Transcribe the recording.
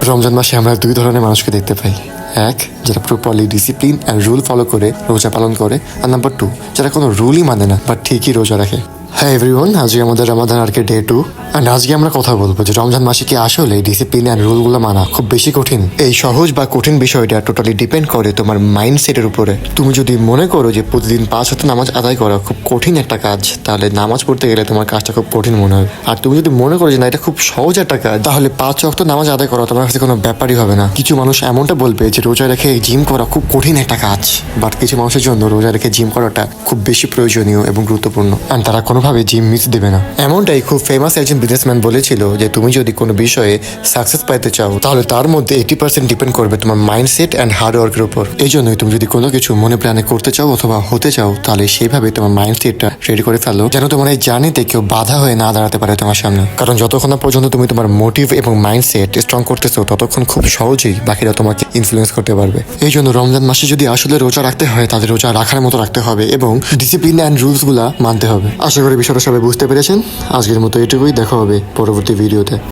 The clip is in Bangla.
রমজান মাসে আমরা দুই ধরনের মানুষকে দেখতে পাই। এক, যারা properly discipline and rule follow করে রোজা পালন করে, আর নাম্বার টু, যারা কোনো রুলই মানে না বাট ঠিকই রোজা রাখে। হ্যাঁ এভরিওয়ান, আজকে আমাদের রমাদান আরকে ডে 2 অ্যান্ড আজকে আমরা কথা বলবো যে রমজান মাসে কি আসলে ডিসিপ্লিন অ্যান্ড রুলগুলো মানা খুব বেশি কঠিন। এই সহজ বা কঠিন বিষয়টা টোটালি ডিপেন্ড করে তোমার মাইন্ডসেটের উপরে। তুমি যদি মনে করো যে প্রতিদিন 5 ওয়াক্ত নামাজ আদায় করা খুব কঠিন একটা কাজ, তাহলে নামাজ পড়তে গেলে তোমার কাজটা খুব কঠিন মনে হবে। আর তুমি যদি মনে করো যে না এটা খুব সহজ একটা কাজ, তাহলে 5 ওয়াক্ত নামাজ আদায় করা তোমার কাছে কোনো ব্যাপারই হবে না। কিছু মানুষ এমনটা বলবে যে রোজা রেখে জিম করা খুব কঠিন একটা কাজ, বাট কিছু মানুষের জন্য রোজা রেখে জিম করাটা খুব বেশি প্রয়োজনীয় এবং গুরুত্বপূর্ণ, আর তারা কোনোভাবে জিম মিস দেবে না। এমনটাই খুব ফেমাস একজন বিজনেসম্যান বলেছিল যে তুমি যদি কোনো বিষয়ে সাকসেস পাইতে চাও তাহলে তার মধ্যে 80% ডিপেন্ড করবে তোমার মাইন্ডসেট অ্যান্ড হার্ড ওয়ার্কের উপর। এই জন্যই তুমি যদি কোনো কিছু মনে প্ল্যানে করতে চাও অথবা হতে চাও, তাহলে সেইভাবে তোমার মাইন্ডসেটটা রেডি করে ফেলো যেন তোমার এই জার্নিতে কেউ বাধা হয়ে না দাঁড়াতে পারে তোমার সামনে। কারণ যতক্ষণ না পর্যন্ত তুমি তোমার মোটিভ এবং মাইন্ডসেট স্ট্রং করতেছো, ততক্ষণ খুব সহজেই বাকিরা তোমাকে ইনফ্লুয়েন্স করতে পারবে। এই জন্য রমজান মাসে যদি আসলে রোজা রাখতে হয়, তাদের রোজা রাখার মতো রাখতে হবে এবং ডিসিপ্লিন অ্যান্ড রুলসগুলা মানতে হবে। আশা করি বিষয়টা সবাই বুঝতে পেরেছেন। আজকের মতো এটুকুই, দেখা হবে পরবর্তী ভিডিওতে।